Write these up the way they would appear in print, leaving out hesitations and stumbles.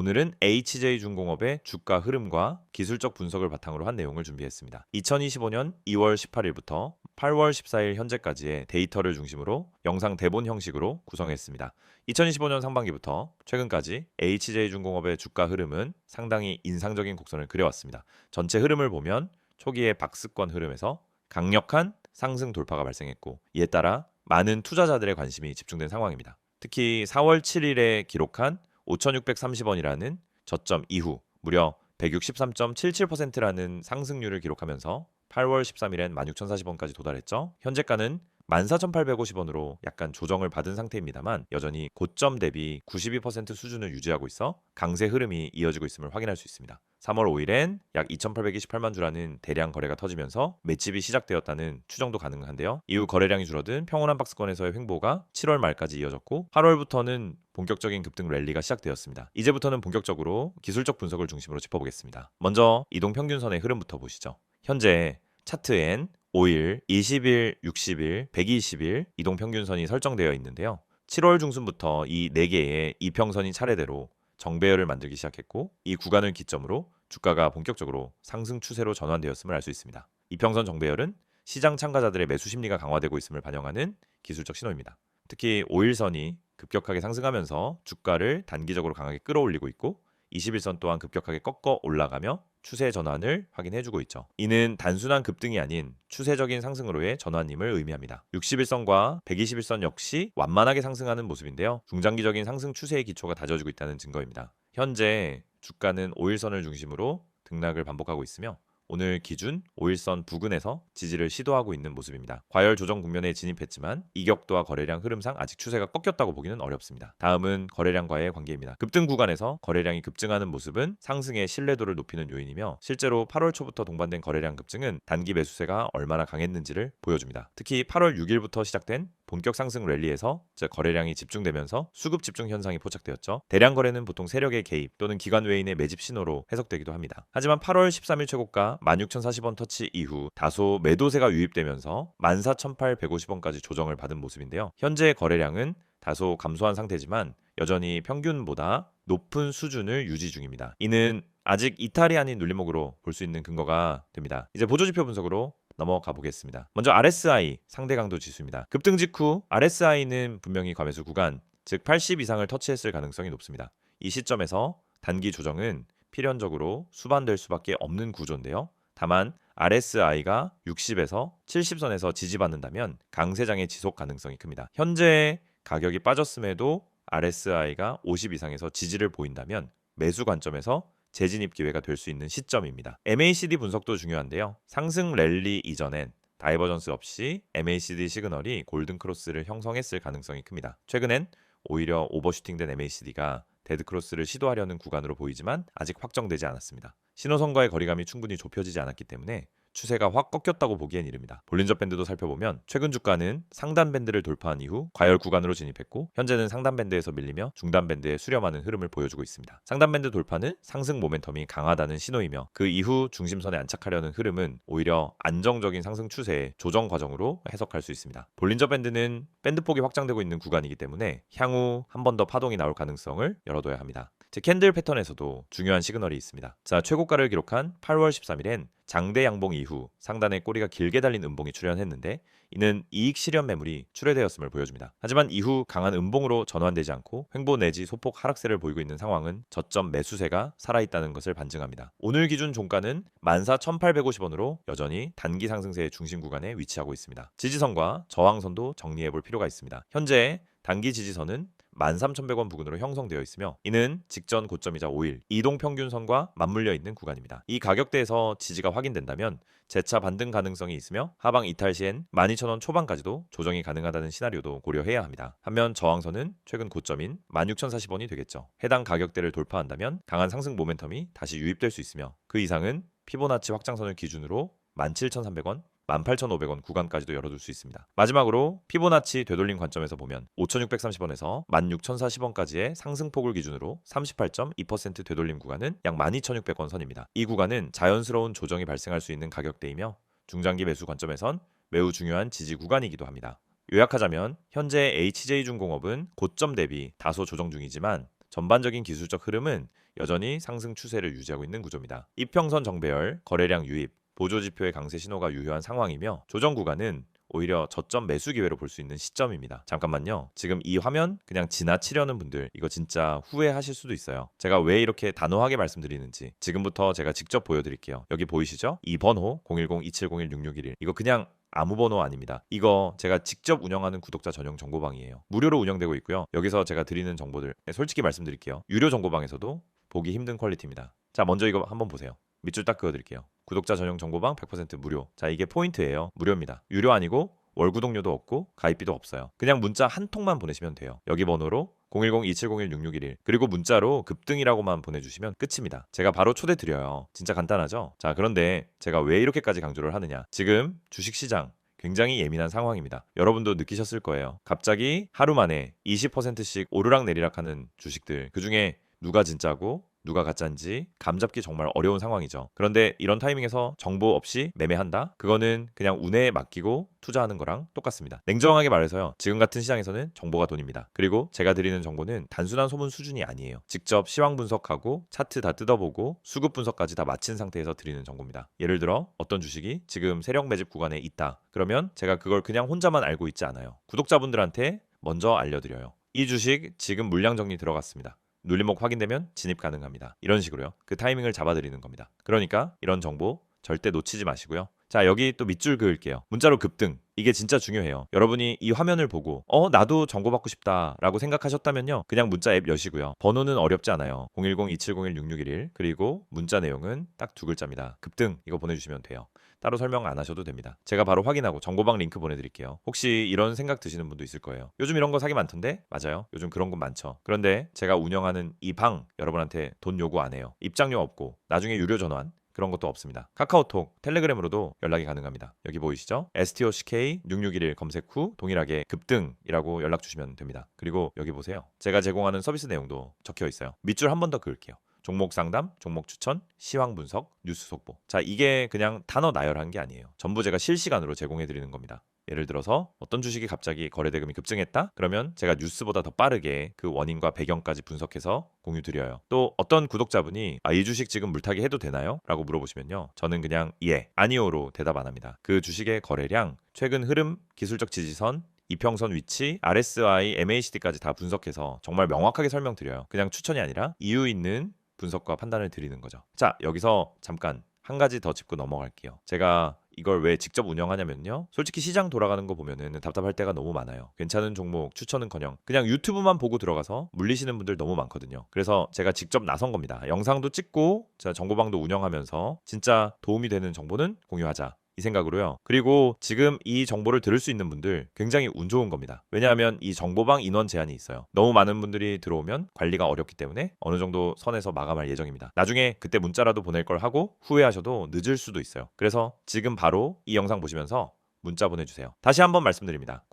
오늘은 HJ중공업의 주가 흐름과 기술적 분석을 바탕으로 한 내용을 준비했습니다. 2025년 2월 18일부터 8월 14일 현재까지의 데이터를 중심으로 영상 대본 형식으로 구성했습니다. 2025년 상반기부터 최근까지 HJ중공업의 주가 흐름은 상당히 인상적인 곡선을 그려왔습니다. 전체 흐름을 보면 초기의 박스권 흐름에서 강력한 상승 돌파가 발생했고, 이에 따라 많은 투자자들의 관심이 집중된 상황입니다. 특히 4월 7일에 기록한 5,630원이라는 저점 이후 무려 163.77%라는 상승률을 기록하면서 8월 13일엔 16,040원까지 도달했죠. 현재가는 14,850원으로 약간 조정을 받은 상태입니다만 여전히 고점 대비 92% 수준을 유지하고 있어 강세 흐름이 이어지고 있음을 확인할 수 있습니다. 3월 5일엔 약 2,828만 주라는 대량 거래가 터지면서 매집이 시작되었다는 추정도 가능한데요. 이후 거래량이 줄어든 평온한 박스권에서의 횡보가 7월 말까지 이어졌고 8월부터는 본격적인 급등 랠리가 시작되었습니다. 이제부터는 본격적으로 기술적 분석을 중심으로 짚어보겠습니다. 먼저 이동평균선의 흐름부터 보시죠. 현재 차트엔 5일, 20일, 60일, 120일 이동평균선이 설정되어 있는데요. 7월 중순부터 이 4개의 이평선이 차례대로 정배열을 만들기 시작했고, 이 구간을 기점으로 주가가 본격적으로 상승 추세로 전환되었음을 알 수 있습니다. 이평선 정배열은 시장 참가자들의 매수 심리가 강화되고 있음을 반영하는 기술적 신호입니다. 특히 5일선이 급격하게 상승하면서 주가를 단기적으로 강하게 끌어올리고 있고, 21선 또한 급격하게 꺾어 올라가며 추세 전환을 확인해주고 있죠. 이는 단순한 급등이 아닌 추세적인 상승으로의 전환임을 의미합니다. 61선과 121선 역시 완만하게 상승하는 모습인데요. 중장기적인 상승 추세의 기초가 다져지고 있다는 증거입니다. 현재 주가는 5일선을 중심으로 등락을 반복하고 있으며 오늘 기준 5일선 부근에서 지지를 시도하고 있는 모습입니다. 과열 조정 국면에 진입했지만 이격도와 거래량 흐름상 아직 추세가 꺾였다고 보기는 어렵습니다. 다음은 거래량과의 관계입니다. 급등 구간에서 거래량이 급증하는 모습은 상승의 신뢰도를 높이는 요인이며, 실제로 8월 초부터 동반된 거래량 급증은 단기 매수세가 얼마나 강했는지를 보여줍니다. 특히 8월 6일부터 시작된 본격 상승 랠리에서 거래량이 집중되면서 수급 집중 현상이 포착되었죠. 대량 거래는 보통 세력의 개입 또는 기관 외인의 매집 신호로 해석되기도 합니다. 하지만 8월 13일 최고가 16,040원 터치 이후 다소 매도세가 유입되면서 14,850원까지 조정을 받은 모습인데요. 현재 거래량은 다소 감소한 상태지만 여전히 평균보다 높은 수준을 유지 중입니다. 이는 아직 이탈이 아닌 눌림목으로 볼 수 있는 근거가 됩니다. 이제 보조지표 분석으로 넘어가 보겠습니다. 먼저 RSI 상대 강도 지수입니다. 급등 직후 RSI는 분명히 과매수 구간, 즉 80 이상을 터치했을 가능성이 높습니다. 이 시점에서 단기 조정은 필연적으로 수반될 수밖에 없는 구조인데요. 다만 RSI가 60에서 70선에서 지지받는다면 강세장의 지속 가능성이 큽니다. 현재 가격이 빠졌음에도 RSI가 50 이상에서 지지를 보인다면 매수 관점에서 재진입 기회가 될 수 있는 시점입니다. MACD 분석도 중요한데요. 상승 랠리 이전엔 다이버전스 없이 MACD 시그널이 골든 크로스를 형성했을 가능성이 큽니다. 최근엔 오히려 오버슈팅된 MACD가 데드 크로스를 시도하려는 구간으로 보이지만 아직 확정되지 않았습니다. 신호선과의 거리감이 충분히 좁혀지지 않았기 때문에 추세가 확 꺾였다고 보기엔 이릅니다. 볼린저 밴드도 살펴보면 최근 주가는 상단 밴드를 돌파한 이후 과열 구간으로 진입했고, 현재는 상단 밴드에서 밀리며 중단 밴드에 수렴하는 흐름을 보여주고 있습니다. 상단 밴드 돌파는 상승 모멘텀이 강하다는 신호이며, 그 이후 중심선에 안착하려는 흐름은 오히려 안정적인 상승 추세의 조정 과정으로 해석할 수 있습니다. 볼린저 밴드는 밴드폭이 확장되고 있는 구간이기 때문에 향후 한 번 더 파동이 나올 가능성을 열어둬야 합니다. 즉 캔들 패턴에서도 중요한 시그널이 있습니다. 자, 최고가를 기록한 8월 13일엔 장대 양봉 이후 상단에 꼬리가 길게 달린 음봉이 출현했는데, 이는 이익 실현 매물이 출회되었음을 보여줍니다. 하지만 이후 강한 음봉으로 전환되지 않고 횡보 내지 소폭 하락세를 보이고 있는 상황은 저점 매수세가 살아있다는 것을 반증합니다. 오늘 기준 종가는 14,850원으로 여전히 단기 상승세의 중심 구간에 위치하고 있습니다. 지지선과 저항선도 정리해볼 필요가 있습니다. 현재 단기 지지선은 13,100원 부근으로 형성되어 있으며, 이는 직전 고점이자 5일 이동평균선과 맞물려 있는 구간입니다. 이 가격대에서 지지가 확인된다면 재차 반등 가능성이 있으며 하방 이탈 시엔 12,000원 초반까지도 조정이 가능하다는 시나리오도 고려해야 합니다. 반면 저항선은 최근 고점인 16,040원이 되겠죠. 해당 가격대를 돌파한다면 강한 상승 모멘텀이 다시 유입될 수 있으며, 그 이상은 피보나치 확장선을 기준으로 17,300원, 18,500원 구간까지도 열어둘 수 있습니다. 마지막으로 피보나치 되돌림 관점에서 보면 5,630원에서 16,040원까지의 상승폭을 기준으로 38.2% 되돌림 구간은 약 12,600원 선입니다. 이 구간은 자연스러운 조정이 발생할 수 있는 가격대이며 중장기 매수 관점에선 매우 중요한 지지 구간이기도 합니다. 요약하자면 현재 HJ중공업은 고점 대비 다소 조정 중이지만 전반적인 기술적 흐름은 여전히 상승 추세를 유지하고 있는 구조입니다. 이평선 정배열, 거래량 유입, 보조지표의 강세 신호가 유효한 상황이며 조정 구간은 오히려 저점 매수 기회로 볼 수 있는 시점입니다. 잠깐만요. 지금 이 화면 그냥 지나치려는 분들 이거 진짜 후회하실 수도 있어요. 제가 왜 이렇게 단호하게 말씀드리는지 지금부터 제가 직접 보여드릴게요. 여기 보이시죠? 이 번호 010-2701-6611 이거 그냥 아무 번호 아닙니다. 이거 제가 직접 운영하는 구독자 전용 정보방이에요. 무료로 운영되고 있고요. 여기서 제가 드리는 정보들 솔직히 말씀드릴게요. 유료 정보방에서도 보기 힘든 퀄리티입니다. 자, 먼저 이거 한번 보세요. 밑줄 딱 그어드릴게요. 구독자 전용 정보방 100% 무료. 자, 이게 포인트예요. 무료입니다. 유료 아니고 월 구독료도 없고 가입비도 없어요. 그냥 문자 한 통만 보내시면 돼요. 여기 번호로 010-2701-6611 그리고 문자로 급등이라고만 보내주시면 끝입니다. 제가 바로 초대 드려요. 진짜 간단하죠? 자, 그런데 제가 왜 이렇게까지 강조를 하느냐? 지금 주식시장 굉장히 예민한 상황입니다. 여러분도 느끼셨을 거예요. 갑자기 하루 만에 20%씩 오르락내리락하는 주식들 그중에 누가 진짜고 누가 가짜인지 감잡기 정말 어려운 상황이죠. 그런데 이런 타이밍에서 정보 없이 매매한다? 그거는 그냥 운에 맡기고 투자하는 거랑 똑같습니다. 냉정하게 말해서요. 지금 같은 시장에서는 정보가 돈입니다. 그리고 제가 드리는 정보는 단순한 소문 수준이 아니에요. 직접 시황 분석하고 차트 다 뜯어보고 수급 분석까지 다 마친 상태에서 드리는 정보입니다. 예를 들어 어떤 주식이 지금 세력 매집 구간에 있다. 그러면 제가 그걸 그냥 혼자만 알고 있지 않아요. 구독자분들한테 먼저 알려드려요. 이 주식 지금 물량 정리 들어갔습니다. 눌림목 확인되면 진입 가능합니다. 이런 식으로요. 그 타이밍을 잡아드리는 겁니다. 그러니까 이런 정보 절대 놓치지 마시고요. 자, 여기 또 밑줄 그을게요. 문자로 급등. 이게 진짜 중요해요. 여러분이 이 화면을 보고 나도 정보받고 싶다 라고 생각하셨다면요. 그냥 문자 앱 여시고요. 번호는 어렵지 않아요. 010-2701-6611 그리고 문자 내용은 딱 두 글자입니다. 급등 이거 보내주시면 돼요. 따로 설명 안 하셔도 됩니다. 제가 바로 확인하고 정보방 링크 보내드릴게요. 혹시 이런 생각 드시는 분도 있을 거예요. 요즘 이런 거 사기 많던데? 맞아요. 요즘 그런 건 많죠. 그런데 제가 운영하는 이 방 여러분한테 돈 요구 안 해요. 입장료 없고 나중에 유료 전환 그런 것도 없습니다. 카카오톡, 텔레그램으로도 연락이 가능합니다. 여기 보이시죠? STOCK6611 검색 후 동일하게 급등이라고 연락 주시면 됩니다. 그리고 여기 보세요. 제가 제공하는 서비스 내용도 적혀 있어요. 밑줄 한 번 더 그을게요. 종목 상담, 종목 추천, 시황 분석, 뉴스 속보. 자, 이게 그냥 단어 나열한 게 아니에요. 전부 제가 실시간으로 제공해 드리는 겁니다. 예를 들어서 어떤 주식이 갑자기 거래 대금이 급증했다? 그러면 제가 뉴스보다 더 빠르게 그 원인과 배경까지 분석해서 공유 드려요. 또 어떤 구독자분이 이 주식 지금 물타기 해도 되나요? 라고 물어보시면요. 저는 그냥 예, 아니오로 대답 안 합니다. 그 주식의 거래량, 최근 흐름, 기술적 지지선, 이평선 위치, RSI, MACD까지 다 분석해서 정말 명확하게 설명드려요. 그냥 추천이 아니라 이유 있는 분석과 판단을 드리는 거죠. 자, 여기서 잠깐 한 가지 더 짚고 넘어갈게요. 제가 이걸 왜 직접 운영하냐면요. 솔직히 시장 돌아가는 거 보면은 답답할 때가 너무 많아요. 괜찮은 종목 추천은커녕 그냥 유튜브만 보고 들어가서 물리시는 분들 너무 많거든요. 그래서 제가 직접 나선 겁니다. 영상도 찍고 제가 정보방도 운영하면서 진짜 도움이 되는 정보는 공유하자. 이 생각으로요. 그리고 지금 이 정보를 들을 수 있는 분들 굉장히 운 좋은 겁니다. 왜냐하면 이 정보방 인원 제한이 있어요. 너무 많은 분들이 들어오면 관리가 어렵기 때문에 어느 정도 선에서 마감할 예정입니다. 나중에 그때 문자라도 보낼 걸 하고 후회하셔도 늦을 수도 있어요. 그래서 지금 바로 이 영상 보시면서 문자 보내주세요. 다시 한번 말씀드립니다.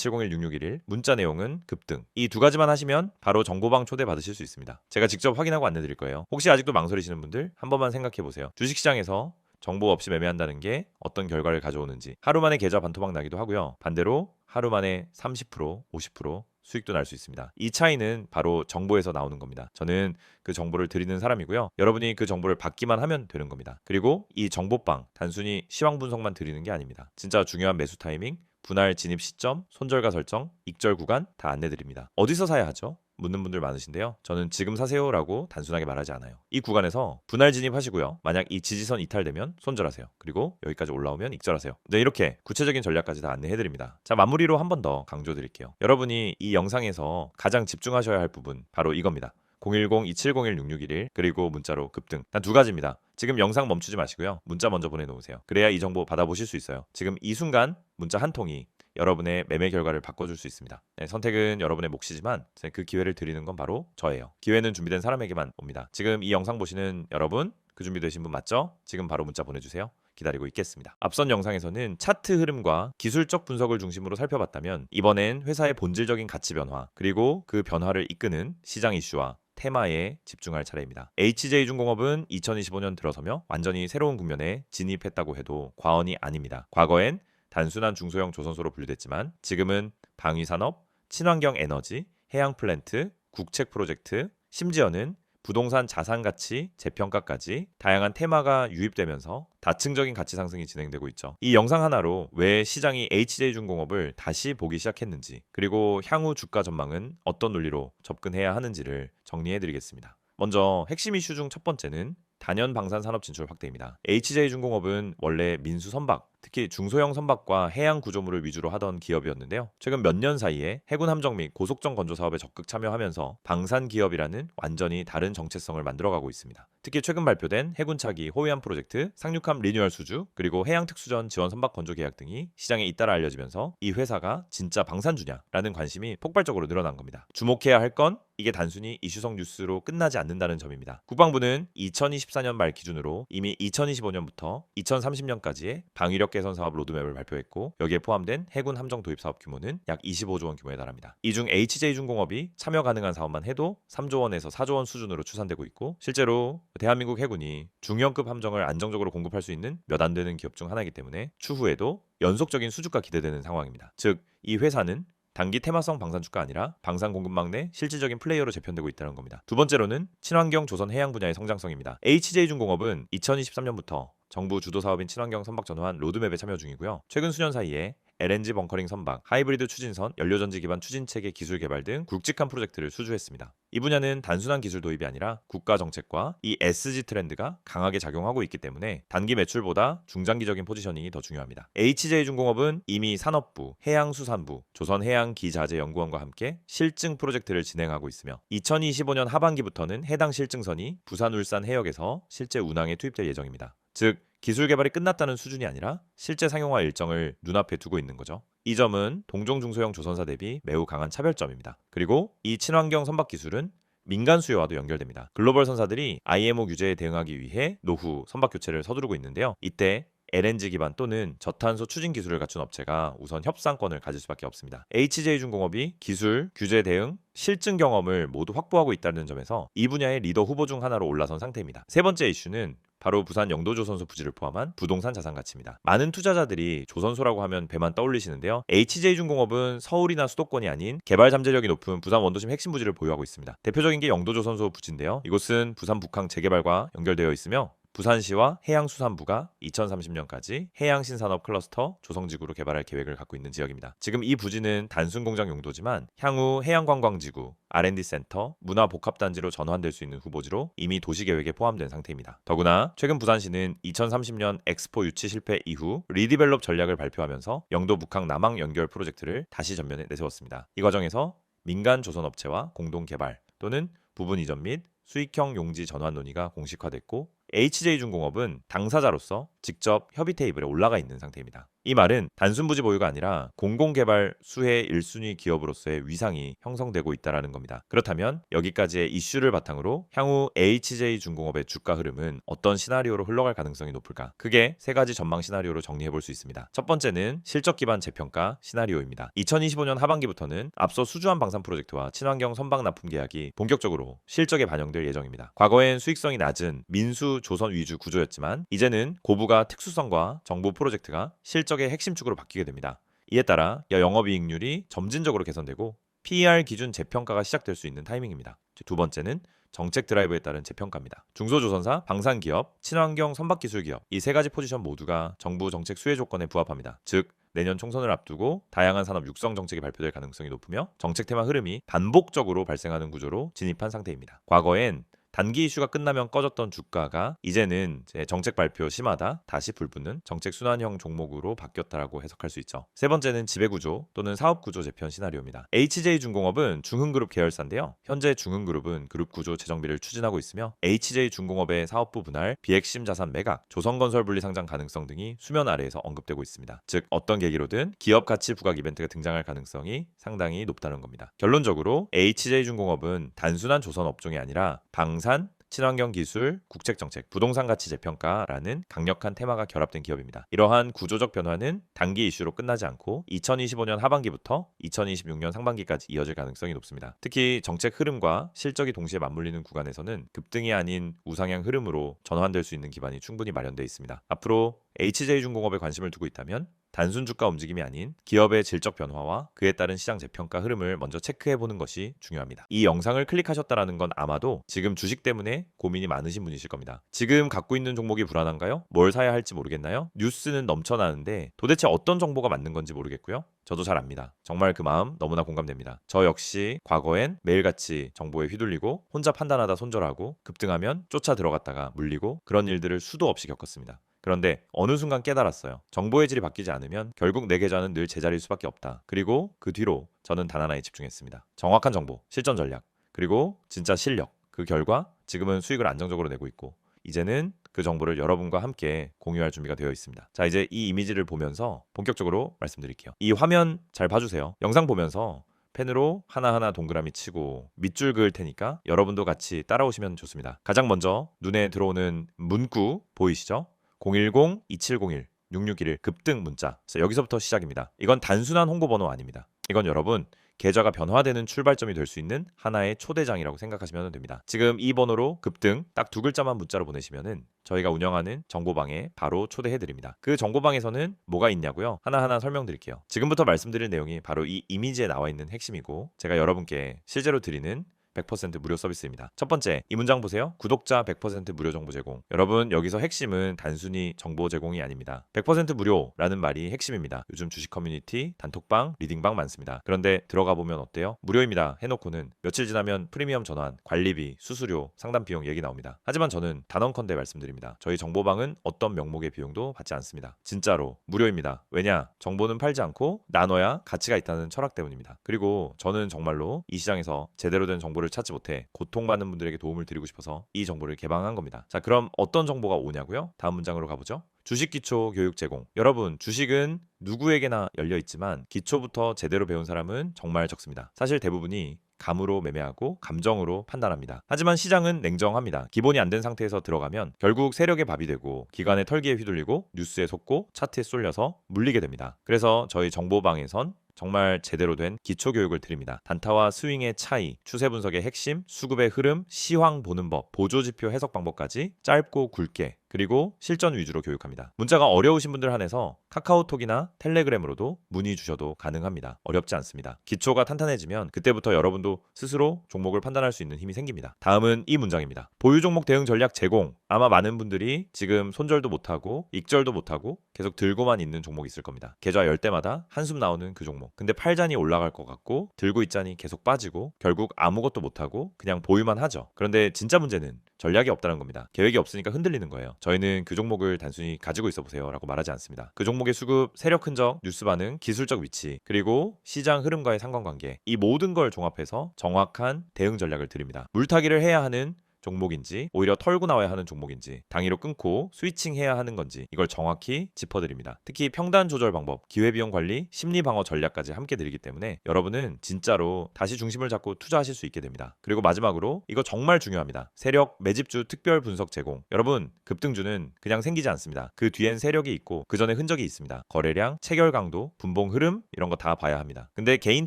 010-2701-6611 문자 내용은 급등. 이 두 가지만 하시면 바로 정보방 초대 받으실 수 있습니다. 제가 직접 확인하고 안내 드릴 거예요. 혹시 아직도 망설이시는 분들 한 번만 생각해 보세요. 주식시장에서 정보 없이 매매한다는 게 어떤 결과를 가져오는지 하루 만에 계좌 반토막 나기도 하고요. 반대로 하루 만에 30%, 50% 수익도 날 수 있습니다. 이 차이는 바로 정보에서 나오는 겁니다. 저는 그 정보를 드리는 사람이고요. 여러분이 그 정보를 받기만 하면 되는 겁니다. 그리고 이 정보방 단순히 시황 분석만 드리는 게 아닙니다. 진짜 중요한 매수 타이밍, 분할 진입 시점, 손절가 설정, 익절 구간 다 안내드립니다. 어디서 사야 하죠? 묻는 분들 많으신데요. 저는 지금 사세요라고 단순하게 말하지 않아요. 이 구간에서 분할 진입하시고요. 만약 이 지지선 이탈되면 손절하세요. 그리고 여기까지 올라오면 익절하세요. 네, 이렇게 구체적인 전략까지 다 안내해드립니다. 자, 마무리로 한 번 더 강조드릴게요. 여러분이 이 영상에서 가장 집중하셔야 할 부분 바로 이겁니다. 010-2701-6611 그리고 문자로 급등. 단 두 가지입니다. 지금 영상 멈추지 마시고요. 문자 먼저 보내놓으세요. 그래야 이 정보 받아보실 수 있어요. 지금 이 순간 문자 한 통이 여러분의 매매 결과를 바꿔줄 수 있습니다. 네, 선택은 여러분의 몫이지만 그 기회를 드리는 건 바로 저예요. 기회는 준비된 사람에게만 옵니다. 지금 이 영상 보시는 여러분 그 준비되신 분 맞죠? 지금 바로 문자 보내주세요. 기다리고 있겠습니다. 앞선 영상에서는 차트 흐름과 기술적 분석을 중심으로 살펴봤다면 이번엔 회사의 본질적인 가치 변화 그리고 그 변화를 이끄는 시장 이슈와 테마에 집중할 차례입니다. HJ중공업은 2025년 들어서며 완전히 새로운 국면에 진입했다고 해도 과언이 아닙니다. 과거엔 단순한 중소형 조선소로 분류됐지만 지금은 방위산업, 친환경 에너지, 해양 플랜트, 국책 프로젝트, 심지어는 부동산 자산 가치 재평가까지 다양한 테마가 유입되면서 다층적인 가치 상승이 진행되고 있죠. 이 영상 하나로 왜 시장이 HJ중공업을 다시 보기 시작했는지, 그리고 향후 주가 전망은 어떤 논리로 접근해야 하는지를 정리해 드리겠습니다. 먼저 핵심 이슈 중 첫 번째는 단연 방산 산업 진출 확대입니다. HJ중공업은 원래 민수 선박, 특히 중소형 선박과 해양 구조물을 위주로 하던 기업이었는데요. 최근 몇 년 사이에 해군 함정 및 고속정 건조 사업에 적극 참여하면서 방산 기업이라는 완전히 다른 정체성을 만들어가고 있습니다. 특히 최근 발표된 해군 차기 호위함 프로젝트, 상륙함 리뉴얼 수주, 그리고 해양 특수전 지원 선박 건조 계약 등이 시장에 잇따라 알려지면서 이 회사가 진짜 방산주냐라는 관심이 폭발적으로 늘어난 겁니다. 주목해야 할 건 이게 단순히 이슈성 뉴스로 끝나지 않는다는 점입니다. 국방부는 2024년 말 기준으로 이미 2025년부터 2030년까지의 방위력 개선 사업 로드맵을 발표했고, 여기에 포함된 해군 함정 도입 사업 규모는 약 25조 원 규모에 달합니다. 이 중 HJ중공업이 참여 가능한 사업만 해도 3조 원에서 4조 원 수준으로 추산되고 있고, 실제로 대한민국 해군이 중형급 함정을 안정적으로 공급할 수 있는 몇 안 되는 기업 중 하나이기 때문에 추후에도 연속적인 수주가 기대되는 상황입니다. 즉, 이 회사는 단기 테마성 방산주가 아니라 방산 공급망 내 실질적인 플레이어로 재편되고 있다는 겁니다. 두 번째로는 친환경 조선 해양 분야의 성장성입니다. HJ중공업은 2023년부터 정부 주도 사업인 친환경 선박 전환 로드맵에 참여 중이고요. 최근 수년 사이에 LNG 벙커링 선박, 하이브리드 추진선, 연료전지 기반 추진체계 기술 개발 등 굵직한 프로젝트를 수주했습니다. 이 분야는 단순한 기술 도입이 아니라 국가 정책과 ESG 트렌드가 강하게 작용하고 있기 때문에 단기 매출보다 중장기적인 포지셔닝이 더 중요합니다. HJ중공업은 이미 산업부, 해양수산부, 조선해양기자재연구원과 함께 실증 프로젝트를 진행하고 있으며 2025년 하반기부터는 해당 실증선이 부산 울산 해역에서 실제 운항에 투입될 예정입니다. 즉, 기술 개발이 끝났다는 수준이 아니라 실제 상용화 일정을 눈앞에 두고 있는 거죠. 이 점은 동종 중소형 조선사 대비 매우 강한 차별점입니다. 그리고 이 친환경 선박 기술은 민간 수요와도 연결됩니다. 글로벌 선사들이 IMO 규제에 대응하기 위해 노후 선박 교체를 서두르고 있는데요. 이때 LNG 기반 또는 저탄소 추진 기술을 갖춘 업체가 우선 협상권을 가질 수밖에 없습니다. HJ중공업이 기술, 규제 대응, 실증 경험을 모두 확보하고 있다는 점에서 이 분야의 리더 후보 중 하나로 올라선 상태입니다. 세 번째 이슈는 바로 부산 영도조선소 부지를 포함한 부동산 자산 가치입니다. 많은 투자자들이 조선소라고 하면 배만 떠올리시는데요. HJ중공업은 서울이나 수도권이 아닌 개발 잠재력이 높은 부산 원도심 핵심 부지를 보유하고 있습니다. 대표적인 게 영도조선소 부지인데요. 이곳은 부산 북항 재개발과 연결되어 있으며 부산시와 해양수산부가 2030년까지 해양신산업 클러스터 조성지구로 개발할 계획을 갖고 있는 지역입니다. 지금 이 부지는 단순 공장 용도지만 향후 해양관광지구, R&D 센터, 문화복합단지로 전환될 수 있는 후보지로 이미 도시계획에 포함된 상태입니다. 더구나 최근 부산시는 2030년 엑스포 유치 실패 이후 리디벨롭 전략을 발표하면서 영도 북항 남항 연결 프로젝트를 다시 전면에 내세웠습니다. 이 과정에서 민간 조선업체와 공동 개발 또는 부분 이전 및 수익형 용지 전환 논의가 공식화됐고, HJ중공업은 당사자로서 직접 협의 테이블에 올라가 있는 상태입니다. 이 말은 단순 부지 보유가 아니라 공공개발 수혜 1순위 기업으로서의 위상이 형성되고 있다는 겁니다. 그렇다면 여기까지의 이슈를 바탕으로 향후 HJ중공업의 주가 흐름은 어떤 시나리오로 흘러갈 가능성이 높을까? 크게 세 가지 전망 시나리오로 정리해 볼 수 있습니다. 첫 번째는 실적 기반 재평가 시나리오입니다. 2025년 하반기부터는 앞서 수주한 방산 프로젝트와 친환경 선박 납품 계약이 본격적으로 실적에 반영될 예정입니다. 과거엔 수익성이 낮은 민수 조선 위주 구조였지만 이제는 고부가 특수성과 정부 프로젝트가 실적의 핵심 축으로 바뀌게 됩니다. 이에 따라 영업이익률이 점진적으로 개선되고 PER 기준 재평가가 시작될 수 있는 타이밍입니다. 두 번째는 정책 드라이브에 따른 재평가입니다. 중소조선사, 방산기업, 친환경 선박기술기업 이 세 가지 포지션 모두가 정부 정책 수혜 조건에 부합합니다. 즉 내년 총선을 앞두고 다양한 산업 육성 정책이 발표될 가능성이 높으며 정책 테마 흐름이 반복적으로 발생하는 구조로 진입한 상태입니다. 과거엔 단기 이슈가 끝나면 꺼졌던 주가가 이제는 정책 발표 시마다 다시 불붙는 정책 순환형 종목으로 바뀌었다라고 해석할 수 있죠. 세 번째는 지배구조 또는 사업구조 재편 시나리오입니다. HJ중공업은 중흥그룹 계열사인데요. 현재 중흥그룹은 그룹구조 재정비를 추진하고 있으며 HJ중공업의 사업부 분할, 비핵심 자산 매각, 조선건설 분리 상장 가능성 등이 수면 아래에서 언급되고 있습니다. 즉 어떤 계기로든 기업 가치 부각 이벤트가 등장할 가능성이 상당히 높다는 겁니다. 결론적으로 HJ중공업은 단순한 조선 업종이 아니라 방산, 친환경 기술, 국책정책, 부동산 가치 재평가라는 강력한 테마가 결합된 기업입니다. 이러한 구조적 변화는 단기 이슈로 끝나지 않고 2025년 하반기부터 2026년 상반기까지 이어질 가능성이 높습니다. 특히 정책 흐름과 실적이 동시에 맞물리는 구간에서는 급등이 아닌 우상향 흐름으로 전환될 수 있는 기반이 충분히 마련되어 있습니다. 앞으로 HJ중공업에 관심을 두고 있다면 단순 주가 움직임이 아닌 기업의 질적 변화와 그에 따른 시장 재평가 흐름을 먼저 체크해보는 것이 중요합니다. 이 영상을 클릭하셨다라는 건 아마도 지금 주식 때문에 고민이 많으신 분이실 겁니다. 지금 갖고 있는 종목이 불안한가요? 뭘 사야 할지 모르겠나요? 뉴스는 넘쳐나는데 도대체 어떤 정보가 맞는 건지 모르겠고요. 저도 잘 압니다. 정말 그 마음 너무나 공감됩니다. 저 역시 과거엔 매일같이 정보에 휘둘리고 혼자 판단하다 손절하고 급등하면 쫓아 들어갔다가 물리고 그런 일들을 수도 없이 겪었습니다. 그런데 어느 순간 깨달았어요. 정보의 질이 바뀌지 않으면 결국 내 계좌는 늘 제자리일 수밖에 없다. 그리고 그 뒤로 저는 단 하나에 집중했습니다. 정확한 정보, 실전 전략, 그리고 진짜 실력. 그 결과 지금은 수익을 안정적으로 내고 있고 이제는 그 정보를 여러분과 함께 공유할 준비가 되어 있습니다. 자, 이제 이 이미지를 보면서 본격적으로 말씀드릴게요. 이 화면 잘 봐주세요. 영상 보면서 펜으로 하나하나 동그라미 치고 밑줄 그을 테니까 여러분도 같이 따라오시면 좋습니다. 가장 먼저 눈에 들어오는 문구 보이시죠? 010-2701-6611 급등 문자. 그래서 여기서부터 시작입니다. 이건 단순한 홍보 번호 아닙니다. 이건 여러분 계좌가 변화되는 출발점이 될 수 있는 하나의 초대장이라고 생각하시면 됩니다. 지금 이 번호로 급등 딱 두 글자만 문자로 보내시면은 저희가 운영하는 정보방에 바로 초대해드립니다. 그 정보방에서는 뭐가 있냐고요? 하나하나 설명드릴게요. 지금부터 말씀드릴 내용이 바로 이 이미지에 나와 있는 핵심이고 제가 여러분께 실제로 드리는 100% 무료 서비스입니다. 첫 번째, 이 문장 보세요. 구독자 100% 무료 정보 제공. 여러분, 여기서 핵심은 단순히 정보 제공이 아닙니다. 100% 무료라는 말이 핵심입니다. 요즘 주식 커뮤니티, 단톡방, 리딩방 많습니다. 그런데 들어가 보면 어때요? 무료입니다. 해놓고는 며칠 지나면 프리미엄 전환, 관리비, 수수료, 상담 비용 얘기 나옵니다. 하지만 저는 단언컨대 말씀드립니다. 저희 정보방은 어떤 명목의 비용도 받지 않습니다. 진짜로 무료입니다. 왜냐? 정보는 팔지 않고 나눠야 가치가 있다는 철학 때문입니다. 그리고 저는 정말로 이 시장에서 제대로 된 정보를 찾지 못해 고통받는 분들에게 도움을 드리고 싶어서 이 정보를 개방한 겁니다. 자, 그럼 어떤 정보가 오냐고요? 다음 문장으로 가보죠. 주식 기초 교육 제공. 여러분, 주식은 누구에게나 열려 있지만 기초부터 제대로 배운 사람은 정말 적습니다. 사실 대부분이 감으로 매매하고 감정으로 판단합니다. 하지만 시장은 냉정합니다. 기본이 안 된 상태에서 들어가면 결국 세력의 밥이 되고 기관의 털기에 휘둘리고 뉴스에 속고 차트에 쏠려서 물리게 됩니다. 그래서 저희 정보방에선 정말 제대로 된 기초 교육을 드립니다. 단타와 스윙의 차이, 추세 분석의 핵심, 수급의 흐름, 시황 보는 법, 보조지표 해석 방법까지 짧고 굵게 그리고 실전 위주로 교육합니다. 문자가 어려우신 분들 한해서 카카오톡이나 텔레그램으로도 문의 주셔도 가능합니다. 어렵지 않습니다. 기초가 탄탄해지면 그때부터 여러분도 스스로 종목을 판단할 수 있는 힘이 생깁니다. 다음은 이 문장입니다. 보유 종목 대응 전략 제공. 아마 많은 분들이 지금 손절도 못하고 익절도 못하고 계속 들고만 있는 종목이 있을 겁니다. 계좌 열 때마다 한숨 나오는 그 종목. 근데 팔자니 올라갈 것 같고 들고 있자니 계속 빠지고 결국 아무것도 못하고 그냥 보유만 하죠. 그런데 진짜 문제는 전략이 없다는 겁니다. 계획이 없으니까 흔들리는 거예요. 저희는 그 종목을 단순히 가지고 있어 보세요 라고 말하지 않습니다. 그 종목의 수급, 세력 흔적, 뉴스 반응, 기술적 위치, 그리고 시장 흐름과의 상관관계, 이 모든 걸 종합해서 정확한 대응 전략을 드립니다. 물타기를 해야 하는 종목인지 오히려 털고 나와야 하는 종목인지 단위로 끊고 스위칭해야 하는 건지 이걸 정확히 짚어드립니다. 특히 평단 조절 방법, 기회비용 관리, 심리 방어 전략까지 함께 드리기 때문에 여러분은 진짜로 다시 중심을 잡고 투자하실 수 있게 됩니다. 그리고 마지막으로 이거 정말 중요합니다. 세력 매집주 특별 분석 제공. 여러분, 급등주는 그냥 생기지 않습니다. 그 뒤엔 세력이 있고 그 전에 흔적이 있습니다. 거래량, 체결 강도, 분봉 흐름 이런 거 다 봐야 합니다. 근데 개인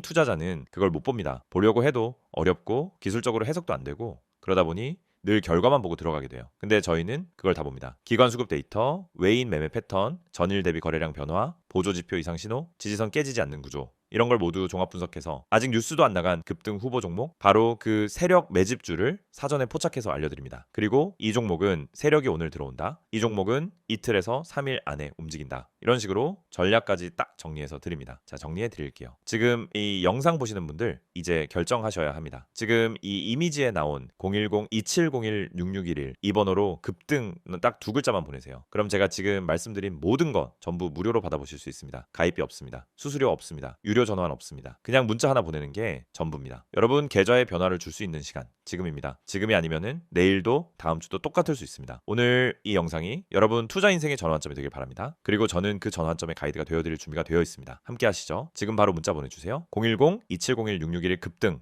투자자는 그걸 못 봅니다. 보려고 해도 어렵고 기술적으로 해석도 안 되고 그러다 보니 늘 결과만 보고 들어가게 돼요. 근데 저희는 그걸 다 봅니다. 기관 수급 데이터, 외인 매매 패턴, 전일 대비 거래량 변화, 보조지표 이상 신호, 지지선 깨지지 않는 구조 이런 걸 모두 종합 분석해서 아직 뉴스도 안 나간 급등 후보 종목 바로 그 세력 매집주를 사전에 포착해서 알려드립니다. 그리고 이 종목은 세력이 오늘 들어온다. 이 종목은 이틀에서 3일 안에 움직인다. 이런 식으로 전략까지 딱 정리해서 드립니다. 자, 정리해 드릴게요. 지금 이 영상 보시는 분들 이제 결정하셔야 합니다. 지금 이 이미지에 나온 010-2701-6611 이 번호로 급등 딱 두 글자만 보내세요. 그럼 제가 지금 말씀드린 모든 거 전부 무료로 받아보실 수 있습니다. 가입비 없습니다. 수수료 없습니다. 유료 전환 없습니다. 그냥 문자 하나 보내는 게 전부입니다. 여러분 계좌에 변화를 줄 수 있는 시간 지금입니다. 지금이 아니면은 내일도 다음 주도 똑같을 수 있습니다. 오늘 이 영상이 여러분 투자 인생의 전환점이 되길 바랍니다. 그리고 저는 그 전환점의 가이드가 되어드릴 준비가 되어 있습니다. 함께 하시죠. 지금 바로 문자 보내주세요. 010-2701-6611 급등